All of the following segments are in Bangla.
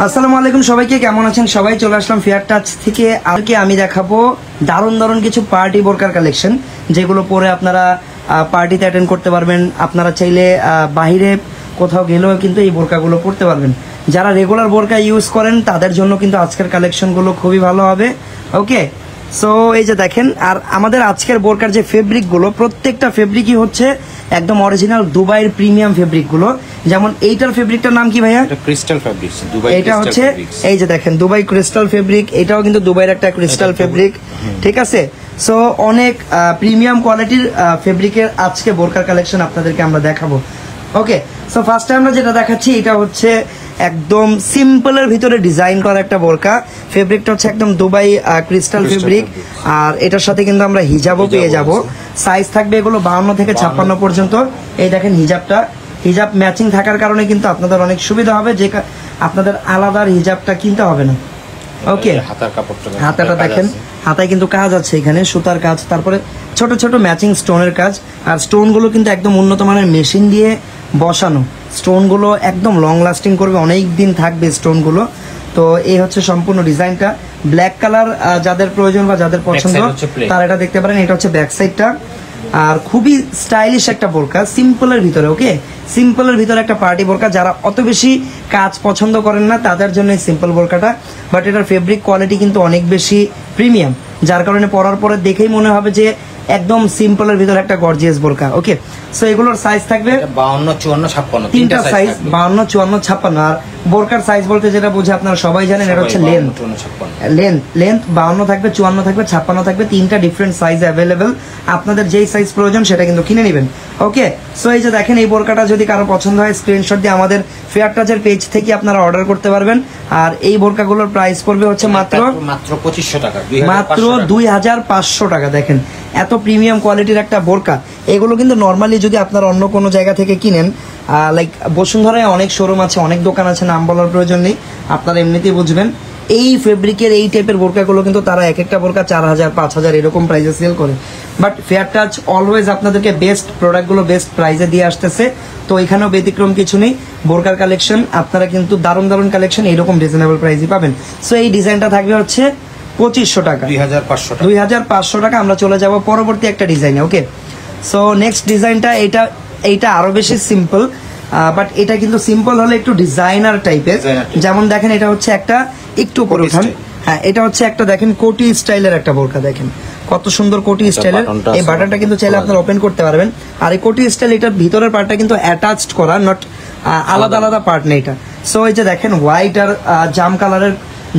আসসালামু আলাইকুম সবাইকে, কেমন আছেন সবাই? চলে আসলাম ফেয়ার টাচ থেকে। আজকে আমি দেখাবো দারুণ দারুণ কিছু পার্টি বোরকার কালেকশন, যেগুলো পরে আপনারা পার্টিতে অ্যাটেন্ড করতে পারবেন। আপনারা চাইলে বাইরে কোথাও গেলেও কিন্তু এই বোরকাগুলো পরতে পারবেন। যারা রেগুলার বোরকা ইউজ করেন তাদের জন্য কিন্তু আজকের কালেকশনগুলো খুবই ভালো হবে। ওকে, সো এই যে দেখেন, আর আমাদের আজকের বোরকার যে ফেব্রিকগুলো, প্রত্যেকটা ফেব্রিকই হচ্ছে একদম অরিজিনাল দুবাইয়ের প্রিমিয়াম ফেব্রিকগুলো। যেমন এইটার ফেব্রিকটার নাম কি ভাইয়া? Crystal fabrics, Dubai. এটা হচ্ছে এই যে দেখেন দুবাই ক্রিস্টাল ফেব্রিক, এটাও কিন্তু দুবাইয়ের একটা ক্রিস্টাল ফেব্রিক, ঠিক আছে? সো অনেক প্রিমিয়াম কোয়ালিটির ফেব্রিকের আজকে বোরকার কালেকশন আপনাদেরকে আমরা দেখাবো। ওকে, সো ফার্স্টে আমরা যেটা দেখাচ্ছি এটা হচ্ছে একদম সিম্পলের ভিতরে ডিজাইন করা একটা বোরকা। ফেব্রিকটা হচ্ছে একদম দুবাই ক্রিস্টাল ফেব্রিক, আর এটার সাথে কিন্তু আমরা হিজাবও পেয়ে যাব। সাইজ থাকবে এগুলো 52 থেকে 56 পর্যন্ত। এই দেখেন হিজাবটা, হিজাব ম্যাচিং থাকার কারণে কিন্তু আপনাদের অনেক সুবিধা হবে, যে আপনাদের আলাদা হিজাবটা কিনতে হবে না। ওকে, হাতাটা দেখেন, হাতায় কিন্তু কাজ আছে, এখানে সুতার কাজ, তারপরে ছোট ছোট ম্যাচিং স্টোনের কাজ। আর স্টোনগুলো কিন্তু একদম উন্নত মানের মেশিন দিয়ে বসানো। স্টোনগুলো একদম লং লাস্টিং করবে, অনেক দিন থাকবে স্টোনগুলো। তো এই হচ্ছে সম্পূর্ণ ডিজাইনটা। ব্ল্যাক কালার যাদের প্রয়োজন বা যাদের পছন্দ তারা এটা দেখতে পারেন। এটা হচ্ছে ব্যাক সাইডটা, আর খুবই স্টাইলিশ একটা বোরকা সিম্পলের ভিতরে। ওকে, সিম্পলের ভিতরে একটা পার্টি বোরকা। যারা অত বেশি কাজ পছন্দ করেন না তাদের জন্য এই সিম্পল বোরকাটা, বাট এটার ফেব্রিক কোয়ালিটি কিন্তু অনেক বেশি প্রিমিয়াম, যার কারণে পরার পরে দেখেই মনে হবে যে একদম সিম্পলের ভিতরে একটা গর্জিয়াস বোরকা। ওকে, সো এগুলোর সাইজ থাকবে 52, 54, 56, তিনটা সাইজ, 52, 54, 56। আর বোরকার সাইজ বলতে যেটা বোঝে আপনারা সবাই জানেন, এটা হচ্ছে লেন্থ। লেন্থ 52 থাকবে, 54 থাকবে, 56 থাকবে, তিনটা ডিফারেন্ট সাইজ অ্যাভেলেবেল। আপনাদের যেই সাইজ প্রয়োজন সেটা কিন্তু কিনে নেবেন। ওকে, সো এই যে দেখেন, এই বোরকাটা যদি কারো পছন্দ হয় স্ক্রিনশট দিয়ে আমাদের ফেয়ার টাচের পেজ থেকে আপনারা অর্ডার করতে পারবেন। আর এই বোরকাগুলোর প্রাইস পড়বে হচ্ছে মাত্র 2500 টাকা, মাত্র 2500 টাকা। দেখেন এত প্রিমিয়াম কোয়ালিটির একটা বোরকা। এগুলো কিন্তু নর্মালি যদি আপনারা অন্য কোনো জায়গা থেকে কিনেন, লাইক বসুন্ধরায় অনেক শোরুম আছে, অনেক দোকান আছে, নাম বলার প্রয়োজন নেই, আপনারা এমনিতেই বুঝবেন। এই ফেব্রিকের এই টাইপের বোরকাগুলো কিন্তু তারা এক একটা বোরকা 4000, 5000 এরকম প্রাইসে সেল করে। বাট ফেয়ার টাচ অলওয়েজ আপনাদেরকে বেস্ট প্রোডাক্টগুলো বেস্ট প্রাইসে দিয়ে আসতেছে। তো এখানেও ব্যতিক্রম কিছু নেই। বোরকার কালেকশন আপনারা কিন্তু দারুণ দারুণ কালেকশন এইরকম রিজনেবল প্রাইসে পাবেন। সো এই ডিজাইনটা থাকবে হচ্ছে 2500 টাকা, 2500 টাকা। আমরা চলে যাব পরবর্তী একটা ডিজাইনে। ওকে, সো নেক্সট ডিজাইনটা, এইটা আরো বেশি সিম্পল, বাট এটা কিন্তু সিম্পল হলে একটু ডিজাইনার টাইপের। যেমন দেখেন, এটা হচ্ছে একটা একটু উপরে উঠান, হ্যাঁ, এটা হচ্ছে একটা দেখেন কোটি স্টাইলের একটা বোরকা। দেখেন কত সুন্দর কোটি স্টাইলের। এই বাটনটা কিন্তু চাইলে আপনারা ওপেন করতে পারবেন। আর এই কোটি স্টাইল, এটার ভিতরের পার্টটা কিন্তু অ্যাটাচড করা, নট আলাদা আলাদা পার্ট নেই এটা। সো এই যে দেখেন হোয়াইট আর জাম কালারের,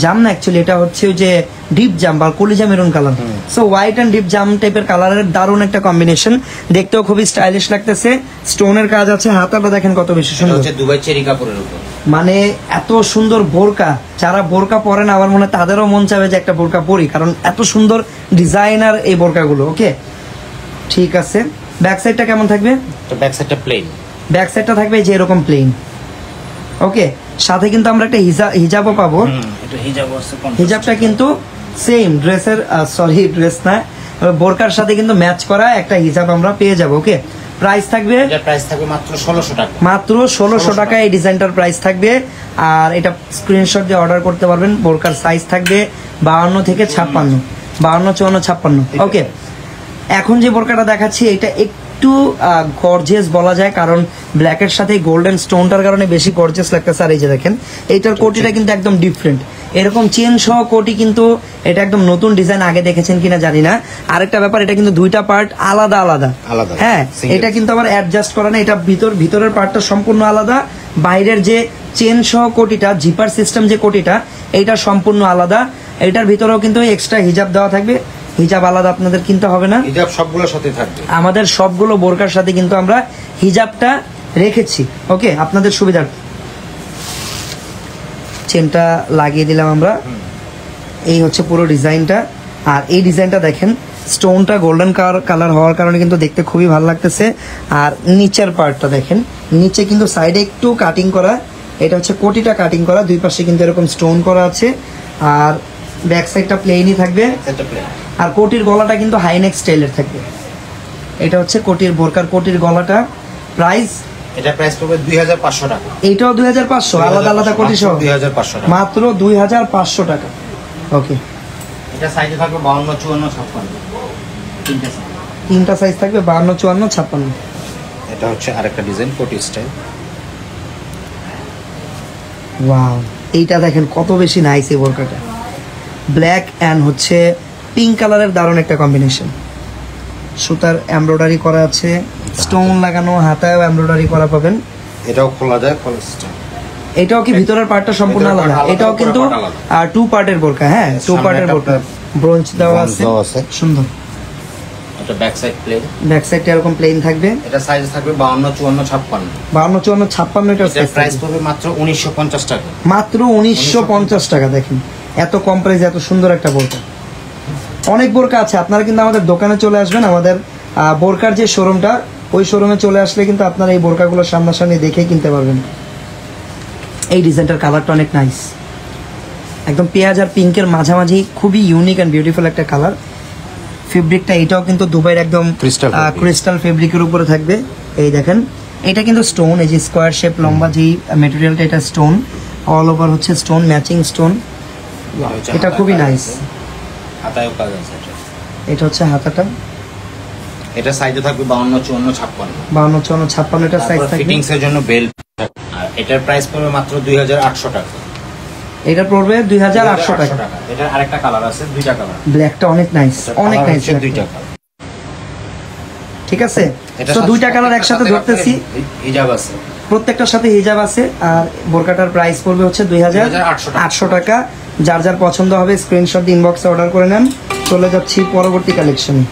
জাম না অ্যাকচুয়ালি এটা হচ্ছে ওই যে ডিপ জাম বা কলিজা maroon colour. So white and deep জাম টাইপের কালারের দারুণ একটা কম্বিনেশন, দেখতেও খুবই স্টাইলিশ লাগতেছে। স্টোনের কাজ আছে, হাতাটা দেখেন কত বেশি সুন্দর, দুবাই চেরি কাপড়ের উপর। মানে এত সুন্দর বোরকা, যারা বোরকা পরে না, আমার মনে হয় তাদেরও মন চাবে যে একটা বোরকা পরি, কারণ এত সুন্দর ডিজাইনার এই বোরকাগুলো। ওকে, ঠিক আছে। ব্যাক সাইডটা কেমন থাকবে? ব্যাক সাইডটা প্লেন, ব্যাক সাইডটা থাকবে যে এরকম প্লেন। ওকে, সাথে কিন্তু আমরা একটা হিজাবও পাবো। হিজাবটা কিন্তু সেম ড্রেসের, সরি ড্রেস না, বোরকার সাথে কিন্তু ম্যাচ করা একটা হিজাব আমরা পেয়ে যাবো। ওকে, প্রাইস থাকবে মাত্র 1600 টাকা, মাত্র 1600 টাকা এই ডিজাইনটার প্রাইস থাকবে। আর এটা স্ক্রিনশট দিয়ে অর্ডার করতে পারবেন। বোরকার সাইজ থাকবে 52 থেকে 56, 52, 54, 56। ওকে, এখন যে বোরকাটা দেখাচ্ছি এটা একটু গর্জিয়াস বলা যায়, কারণ ব্ল্যাকের সাথে গোল্ডেন স্টোনটার কারণে বেশি গর্জিয়াস লাগতেছে। আর এই যে দেখেন, এইটার কোটিটা কিন্তু একদম ডিফারেন্ট, এরকম চেন সহ কোটি, কিন্তু এটা একদম নতুন ডিজাইন, আগে দেখেছেন কিনা জানি না। আরেকটা ব্যাপার, এটা কিন্তু দুইটা পার্ট আলাদা আলাদা, হ্যাঁ, এটা কিন্তু আবার অ্যাডজাস্ট করা না। এটা ভিতরের পার্টটা সম্পূর্ণ আলাদা, বাইরের যে চেন সহ কোটিটা, জিপার সিস্টেম যে কোটিটা, এইটা সম্পূর্ণ আলাদা। এটার ভিতরেও কিন্তু এক্সট্রা হিজাব দেওয়া থাকবে। হিজাব আলাদা আপনাদের কিনতে হবে না, হিজাব সবগুলোর সাথে থাকবে। আমাদের সবগুলো বোরকার সাথে কিন্তু আমরা হিজাবটা রেখেছি। ওকে, আপনাদের সুবিধার চেনটা লাগিয়ে দিলাম আমরা। এই হচ্ছে পুরো ডিজাইনটা। আর এই ডিজাইনটা দেখেন, স্টোনটা গোল্ডেন কালার হওয়ার কারণে কিন্তু দেখতে খুবই ভালো লাগতেছে। আর নিচের পার্টটা দেখেন, নিচে কিন্তু সাইডে একটু কাটিং করা, এটা হচ্ছে কোটিটা কাটিং করা, দুই পাশে কিন্তু এরকম স্টোন করা আছে। আর ব্যাক সাইডটা প্লেনই থাকবে। আর কোটির গলাটা কিন্তু হাইনেক স্টাইলের থাকবে। এটা হচ্ছে কোটির বোরকার কোটির গলাটা। প্রাইস এটা প্রাইস পড়বে 2500 টাকা। এইটাও 2500 আলাদা আলাদা কোটি সহ 2500 টাকা মাত্র 2500 টাকা। ওকে, এটা সাইজে থাকবে 52 54 56 তিনটা সাইজ। তিনটা সাইজ থাকবে 52 54 56। এটা হচ্ছে আরেকটা ডিজাইন কোটি স্টাইল। ওয়াও, এইটা দেখেন কত বেশি নাইস এই বোরকাটা। ব্ল্যাক অ্যান্ড হচ্ছে পিঙ্ক কালারের দারুণ একটা কম্বিনেশন। সুতার এমব্রয়ডারি করা আছে, স্টোন লাগানো, হাতায়ও এমব্রয়ডারি করা পাবেন। এটাও খোলা যায় কলার সিস্টেম। এটাও কি ভিতরের পার্টটা সম্পূর্ণ ভিতরের আলাদা? part আলাদা, এটাও কিন্তু উপরের part আলাদা। আর টু পার্টের বোরকা, হ্যাঁ টু সামনে পার্টের একটা বোরকা, ব্রোঞ্জ দেওয়া bronze আছে, দেওয়া আছে। সুন্দর। এটা ব্যাক সাইড প্লেন। ব্যাক সাইডটা এরকম প্লেন থাকবে। এটা সাইজ থাকবে 52 54 56। 52 54 56 এটা এটা প্রাইস পড়বে মাত্র 1950 টাকা। মাত্র 1950 টাকা। দেখেন এত কম প্রাইসে এত সুন্দর একটা বোরকা। অনেক বোরকা আছে, আপনারা কিন্তু আমাদের দোকানে চলে আসবেন। আমাদের বোরকার যে শোরুমটা, ওই শোরুমে চলে আসলে কিন্তু আপনারা এই বোরকাগুলো সামনাসামনি দেখে কিনতে পারবেন। এই ডিজাইনটার কালারটা অনেক নাইস, একদম পেঁয়াজ আর পিঙ্কের মাঝামাঝি, খুবই ইউনিক অ্যান্ড বিউটিফুল একটা কালার। ফেব্রিকটা এটাও কিন্তু দুবাইয়ের একদম Crystal fabric। ক্রিস্টাল ফেব্রিকের উপরে থাকবে। এই দেখেন এটা কিন্তু স্টোন, এই যে স্কোয়ার শেপ লম্বা যে মেটেরিয়ালটা, এটা স্টোন, অল ওভার হচ্ছে স্টোন, ম্যাচিং স্টোন। এটা খুবই নাইস। হাতায়ও কাজ আছে এটা। এটা হচ্ছে হাতাটা, এটা সাইজে থাকবে 52 54 56। 52 54 56 এটা সাইজ থাকবে। ফিটিংস এর জন্য বেল্ট। আর এটার প্রাইস পড়বে মাত্র 2800 টাকা। এটা পড়বে 2800 টাকা। এটার আরেকটা কালার আছে, দুইটা কালার। ব্ল্যাকটা অনেক নাইস, অনেক নাইস দুইটা কালার। ঠিক আছে, এটা তো দুইটা কালার একসাথে ধরতেছি। হিজাব আছে, প্রত্যেকটার সাথে হিজাব আছে। আর বোরকাটার প্রাইস পড়বে হচ্ছে 2800 টাকা। যার যার পছন্দ হবে স্ক্রিনশট দিয়ে ইনবক্সে অর্ডার করে নেন। চলে যাচ্ছি পরবর্তী কালেকশনে।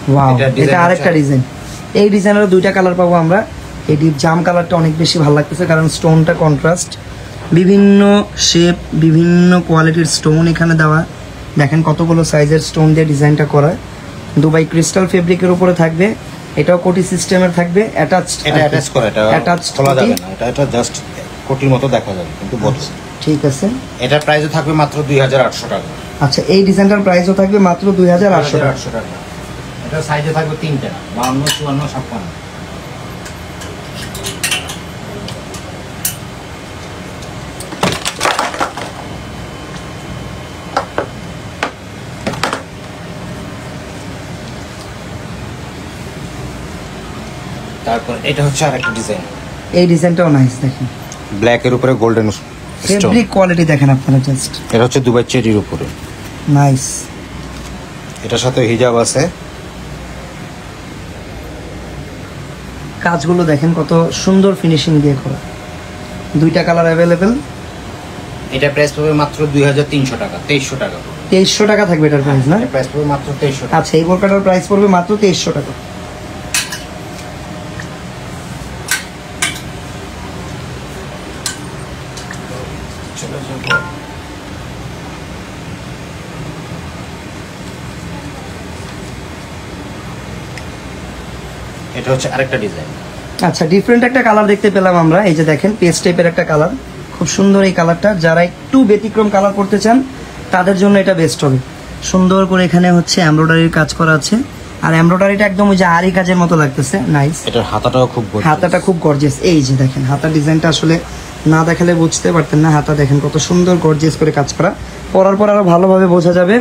ওয়াও, এটা এটা design আরেকটা হচ্ছে- ডিজাইন। এই ডিজাইনেরও দুইটা কালার পাবো আমরা। এই ডিপ জাম কালারটা অনেক বেশি ভালো লাগতেছে, কারণ স্টোনটা কন্ট্রাস্ট, বিভিন্ন শেপ, বিভিন্ন কোয়ালিটির স্টোন এখানে দেওয়া। দেখেন কতগুলো সাইজের স্টোন দিয়ে ডিজাইনটা করা। দুবাই ক্রিস্টাল ফেব্রিকের উপরে থাকবে। এটাও কোটি সিস্টেমের থাকবে, অ্যাটাচড। এটা অ্যাটাচ করা, এটা Attached খোলা কোটি। যাবে না। এটা জাস্ট কোটির মতো দেখা যাবে, কিন্তু বড়। ঠিক আছে। এটার প্রাইসও থাকবে মাত্র 2800 টাকা। আচ্ছা, এই ডিজাইনটার প্রাইসও থাকবে মাত্র 2800 টাকা। 2800 টাকা। এটা সাইজে থাকবে তিনটা, 52 54 56। তারপর এটা হচ্ছে আরেকটা ডিজাইন, এই ডিজাইনটাও নাইস। দেখেন ব্ল্যাক এর উপরে গোল্ডেন স্টোন। ফেব্রিক কোয়ালিটি দেখেন আপনারা, জাস্ট এটা হচ্ছে দুবাই চেরির উপরে। নাইস। এটার সাথে হিজাব আছে। কাজগুলো দেখেন কত সুন্দর ফিনিশিং দিয়ে করা। দুইটা কালার অ্যাভেলেবেল। এটা প্রাইস পড়বে মাত্র 2300 টাকা, 2300 টাকা। 2300 টাকা থাকবে এটার প্রাইস না? এটা প্রাইস পড়বে মাত্র 2300 টাকা। আচ্ছা, এই বোরকাটার প্রাইস পড়বে মাত্র 2300 টাকা। চলে যাবো। এটা হচ্ছে আরেকটা ডিজাইন। আচ্ছা, ডিফারেন্ট একটা কালার দেখতে পেলাম আমরা। এই যে দেখেন পেস্ট টাইপের একটা কালার, খুব সুন্দর এই কালারটা। যারা একটু ব্যতিক্রম কালার করতে চান তাদের জন্য এটা বেস্ট হবে। সুন্দর করে এখানে হচ্ছে এমব্রয়ডারির কাজ করা আছে, আর এমব্রয়ডারিটা একদম ওই যে আরি কাজের মতো লাগতেছে, নাইস। এটার হাতাটাও খুব gorgeous। হাতাটা খুব গর্জিয়াস। এই যে দেখেন হাতার ডিজাইনটা আসলে না দেখালে বুঝতে পারতেন না। হাতা দেখেন কত সুন্দর গর্জিয়াস করে কাজ করা। পরার পর আরো ভালোভাবে বোঝা যাবে।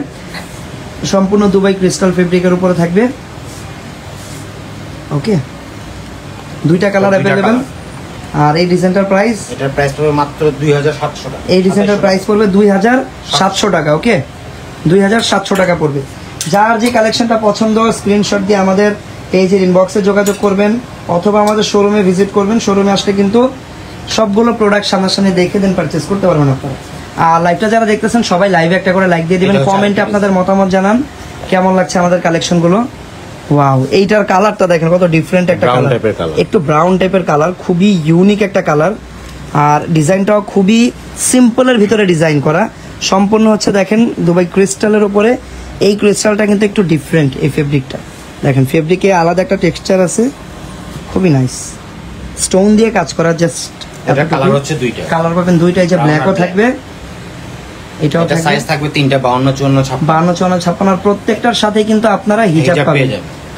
সম্পূর্ণ দুবাই ক্রিস্টাল ফেব্রিকের উপরে থাকবে। ওকে, দুইটা কালার দুইটা অ্যাভেলেবেল। আর এই ডিজাইনটার প্রাইস, এটার প্রাইস পড়বে মাত্র 2700 টাকা। এই ডিজাইনটার প্রাইস পড়বে 2700 টাকা। ওকে, 2700 টাকা পড়বে। যার যে কালেকশনটা পছন্দ স্ক্রিনশট দিয়ে আমাদের পেজের ইনবক্সে যোগাযোগ করবেন, অথবা আমাদের শোরুমে ভিজিট করবেন। শোরুমে আসলে কিন্তু সবগুলো প্রোডাক্ট সামনাসামনি দেখে দেন পারচেস করতে পারবেন আপনারা। আর লাইভটা যারা দেখতেছেন সবাই লাইভে একটা করে লাইক দিয়ে দিবেন, এটা হচ্ছে কমেন্টে আরেকটা আপনাদের মতামত জানান কেমন লাগছে আমাদের কালেকশনগুলো। ওয়াও, এইটার কালারটা দেখেন কত ডিফারেন্ট একটা Brown কালার, type এর colour। একটু ব্রাউন টাইপের কালার, খুবই ইউনিক একটা কালার। আর ডিজাইনটাও খুবই সিম্পলের ভিতরে ডিজাইন করা। সম্পূর্ণ হচ্ছে দেখেন দুবাই ক্রিস্টালের উপরে। এই ক্রিস্টালটা কিন্তু একটু ডিফারেন্ট। এই ফেব্রিকটা দেখেন, ফেব্রিকে আলাদা একটা টেক্সচার আছে, খুবই নাইস। স্টোন দিয়ে কাজ করা, জাস্ট এটা কালার হচ্ছে দুইটা। কালার পাবেন দুইটাই, যে Brown ব্ল্যাকও আর black। থাকবে এটাও এটা সাইজ থাকবে তিনটা 52 54 52 54 56 আর প্রত্যেকটার সাথে কিন্তু আপনারা হিজাব পাবেন,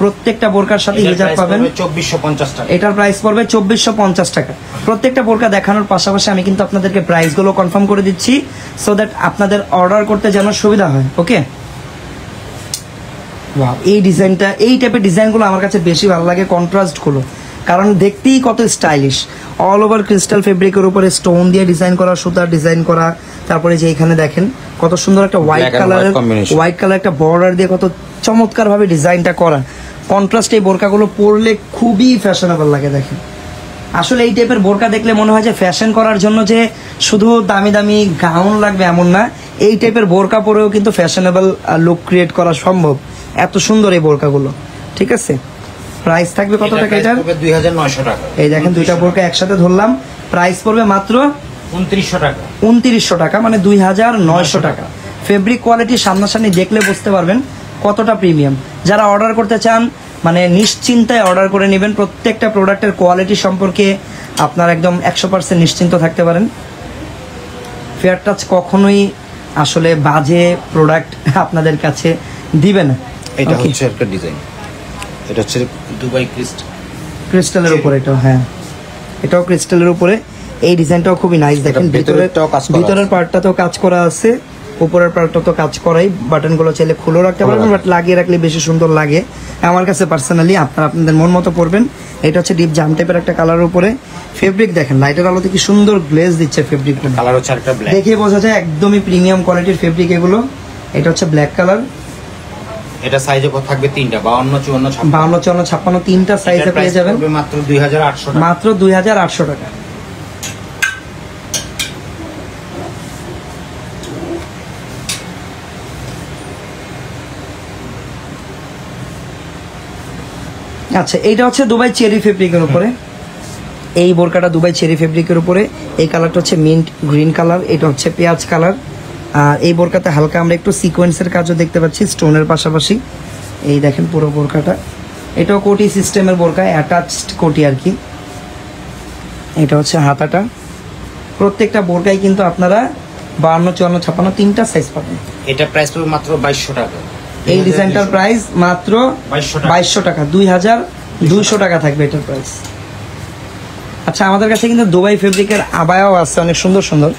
প্রত্যেকটা বোরকার সাথে হিজাব পাবেন। 2450 টাকা এটার প্রাইস পড়বে 2450 টাকা। প্রত্যেকটা বোরকা দেখানোর পাশাপাশি আমি কিন্তু আপনাদেরকে প্রাইসগুলো কনফার্ম করে দিচ্ছি, সো দ্যাট আপনাদের অর্ডার করতে যেন সুবিধা হয়। ওকে, ওয়াও, এই ডিজাইনটা, এই টাইপের ডিজাইনগুলো আমার কাছে বেশি ভালো লাগে, কন্ট্রাস্টগুলো, কারণ দেখতেই কত স্টাইলিশ। অল ওভার ক্রিস্টাল ফেব্রিকের উপরে স্টোন দিয়ে ডিজাইন করা, সুতার ডিজাইন করা, তারপরে যে এখানে দেখেন কত সুন্দর একটা হোয়াইট কালার একটা বর্ডার দিয়ে কত চমৎকার ভাবে ডিজাইনটা করা। কন্ট্রাস্ট এই বোরকাগুলো পরলে খুবই ফ্যাশনেবল লাগে। দেখেন, আসলে এই টাইপের বোরকা দেখলে মনে হয় যে ফ্যাশন করার জন্য যে শুধু দামি দামি গাউন লাগবে এমন না, এই টাইপের বোরকা পরেও কিন্তু ফ্যাশনেবল লুক ক্রিয়েট করা সম্ভব। এত সুন্দর এই বোরকাগুলো। ঠিক আছে, প্রাইস থাকবে কত টাকা এটার? 2900 টাকা। এই দেখেন দুইটা বোরকা একসাথে ধরলাম, প্রাইস পড়বে মাত্র 2900 টাকা। 2900 টাকা, মানে 2900 টাকা। ফেব্রিক কোয়ালিটি সামনাসামনি দেখলে বুঝতে পারবেন কতটা প্রিমিয়াম। যারা অর্ডার করতে চান মানে নিশ্চিন্তায় অর্ডার করে নেবেন। প্রত্যেকটা প্রোডাক্টের কোয়ালিটি সম্পর্কে আপনার একদম 100% নিশ্চিন্ত থাকতে পারেন। ফেয়ার টাচ কখনোই আসলে বাজে প্রোডাক্ট আপনাদের কাছে দিবে না। এটা হচ্ছে একটা ডিজাইন, এটা হচ্ছে দুবাই ক্রিস্টালের উপরে, এটা হ্যাঁ, এটাও ক্রিস্টালের উপরে। এই ডিজাইনটাও খুবই নাইস। দেখেন ভিতরের পার্টটাতেও কাজ করা আছে, উপরের পার্টটা তো কাজ করাই। বাটনগুলো চাইলে খুলে রাখতে পারবেন, বাট লাগিয়ে রাখলে বেশি সুন্দর লাগে আমার কাছে পার্সোনালি। আপনারা আপনাদের মন মতো পরবেন। এটা হচ্ছে ডিপ জাম টাইপের একটা কালারের উপরে। ফেব্রিক দেখেন লাইটের আলোতে কি সুন্দর গ্লেজ দিচ্ছে ফেব্রিক, কালার হচ্ছে একটা ব্ল্যাক, দেখে বোঝা যায় একদমই প্রিমিয়াম কোয়ালিটির ফেব্রিক এগুলো। এটা হচ্ছে ব্ল্যাক কালার। এটা সাইজে কত থাকবে? তিনটা 52 54 52 54 56 তিনটা সাইজে পেয়ে যাবেন মাত্র 2800 টাকা। মাত্র 2800 টাকা। আচ্ছা, এইটা হচ্ছে দুবাই চেরি ফেব্রিকের উপরে। এই বোরকাটা দুবাই চেরি ফেব্রিকের উপরে। এই কালারটা হচ্ছে মিন্ট গ্রিন কালার, এটা হচ্ছে পেঁয়াজ কালার। আর এই বোরকাতে হালকা আমরা একটু সিকোয়েন্সের কাজও দেখতে পাচ্ছি স্টোনের পাশাপাশি। এই দেখেন পুরো বোরকাটা, এটাও কোটি সিস্টেমের বোরকা, অ্যাটাচড কোটি আর কি। এটা হচ্ছে হাতাটা। প্রত্যেকটা বোরকাই কিন্তু আপনারা 52 54 56 তিনটা সাইজ পাবেন। এটা প্রাইস পড়বে মাত্র 2200 টাকা। এই ডিজাইনটার প্রাইস মাত্র 2200 টাকা। 2200 টাকা থাকবে এটার প্রাইস। আচ্ছা, আমাদের কাছে কিন্তু দুবাই ফেব্রিকের আবায়াও আছে অনেক সুন্দর সুন্দর।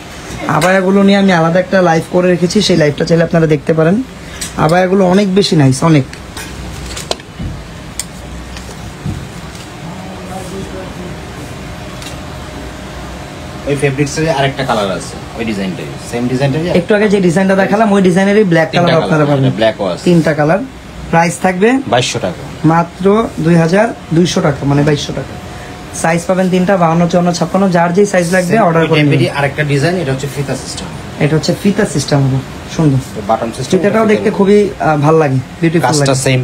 আবায়াগুলো নিয়ে আমি আলাদা একটা লাইভ করে রেখেছি, সেই লাইভটা চাইলে আপনারা দেখতে পারেন। আবায়াগুলো অনেক বেশি নাইস, অনেক। ওই ফেব্রিক্সের আরেকটা কালার আছে, ওই ডিজাইনটাই সেম ডিজাইনটাই। একটু আগে যে ডিজাইনটা দেখালাম ওই ডিজাইনেরই ব্ল্যাক কালার আপনারা পাবেন। ব্ল্যাকও আছে, তিনটা কালার। প্রাইস থাকবে 2200 টাকা, মাত্র 2200 টাকা, মানে 2200 টাকা। সাইজ পাবেন তিনটা, 52 54 56, যার যেই সাইজ লাগবে অর্ডার করে নেবেন। আরেকটা ডিজাইন, এটা হচ্ছে ফিতা সিস্টেম। এটা হচ্ছে ফিতা সিস্টেম, হবে সুন্দর। বাটন সিস্টেম, ফিতাটাও দেখতে খুবই ভালো লাগে, বিউটিফুল লাগে। সেম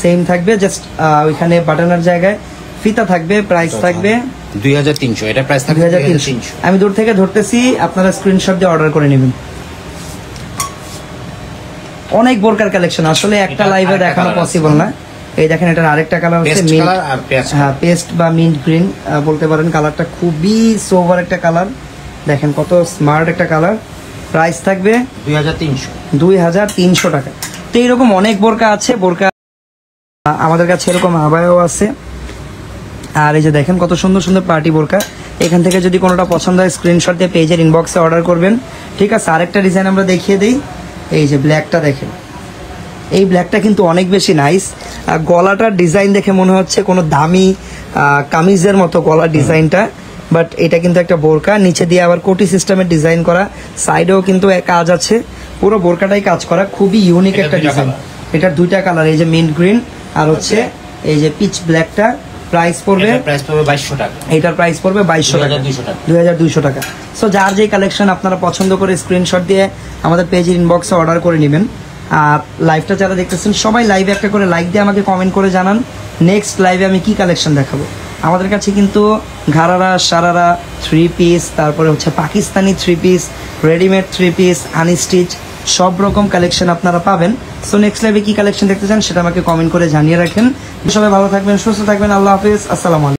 সেম থাকবে, জাস্ট ওইখানে বাটনের জায়গায় ফিতা থাকবে। প্রাইস থাকবে 2300। এটা প্রাইস থাকবে 2300। আমি দূর থেকে ধরতেছি, আপনারা স্ক্রিনশট দিয়ে অর্ডার করে নেবেন। অনেক বোরকার কালেকশন, আসলে একটা লাইভে দেখানো পসিবল না। এই দেখেন, এটার আরেকটা কালার হচ্ছে মিন্ট, হ্যাঁ পেস্ট বা মিন্ট গ্রিন বলতে পারেন। কালারটা খুবই সোভার একটা কালার, দেখেন কত স্মার্ট একটা কালার। প্রাইস থাকবে 2300 টাকা। তো এইরকম অনেক বোরকা আছে। বোরকা আমাদের কাছে এরকম আবায়াও আছে। আর এই যে দেখেন কত সুন্দর সুন্দর পার্টি বোরকা। এখান থেকে যদি কোনোটা পছন্দ হয় স্ক্রিনশট দিয়ে পেজের ইনবক্সে অর্ডার করবেন। ঠিক আছে, আরেকটা ডিজাইন আমরা দেখিয়ে দিই। এই যে ব্ল্যাকটা দেখেন, এই ব্ল্যাকটা কিন্তু অনেক বেশি নাইস। গলাটার ডিজাইন দেখে মনে হচ্ছে কোনো দামি কামিজের মতো গলার ডিজাইনটা, বাট এটা কিন্তু একটা বোরকা। নিচে দিয়ে আবার কোটি সিস্টেমের ডিজাইন করা, সাইডেও কিন্তু কাজ আছে, পুরো বোরকাটাই কাজ করা। খুবই ইউনিক একটা ডিজাইন। এটার দুইটা কালার, এই যে মিন্ট গ্রিন আর হচ্ছে এই যে পিচ ব্ল্যাকটা। প্রাইস পড়বে 2200 টাকা। এটার প্রাইস পড়বে 2200 টাকা, 2200 টাকা। সো যার যে কালেকশন আপনারা পছন্দ করে স্ক্রিনশট দিয়ে আমাদের পেজের ইনবক্সে অর্ডার করে নেবেন। আর লাইভটা যারা দেখতেছেন সবাই লাইভে একটা করে লাইক দিয়ে আমাকে কমেন্ট করে জানান নেক্সট লাইভে আমি কি কালেকশন দেখাবো। আমাদের কাছে কিন্তু ঘারারা, সারারা, 3 পিস, তারপরে হচ্ছে Pakistani 3 piece, readymade 3 piece, unstitch, সব রকম কালেকশন আপনারা পাবেন। সো নেক্সট লাইভে কি কালেকশন দেখতে চান সেটা আমাকে কমেন্ট করে জানিয়ে রাখেন। সবাই ভালো থাকবেন, সুস্থ থাকবেন। আল্লাহ হাফিজ, আসসালামু আলাইকুম।